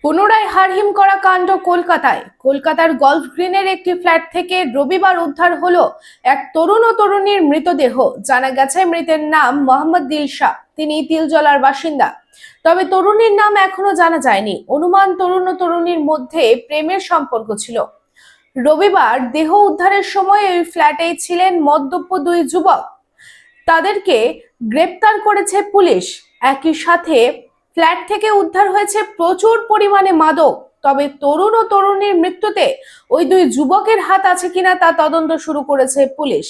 পুনরায় হারহিম করা কাণ্ড কলকাতার গল্ফ গ্রিনের একটি ফ্ল্যাট থেকে রবিবার উদ্ধার হলো এক তরুণ ও তরুণীর মৃতদেহ। জানা গেছে মৃতের নাম মোহাম্মদ দিলশা, তিনি তিলজলার বাসিন্দা। তবে তরুণীর নাম এখনো জানা যায়নি। অনুমান তরুণ ও তরুণীর মধ্যে প্রেমের সম্পর্ক ছিল। রবিবার দেহ উদ্ধারের সময় ওই ফ্ল্যাটেই ছিলেন মদ্যপ দুই যুবক। তাদেরকে গ্রেপ্তার করেছে পুলিশ। একই সাথে ফ্ল্যাট থেকে উদ্ধার হয়েছে প্রচুর পরিমাণে মাদক। তবে তরুণ ও তরুণীর মৃত্যুতে ওই দুই যুবকের হাত আছে কিনা তা তদন্ত শুরু করেছে পুলিশ।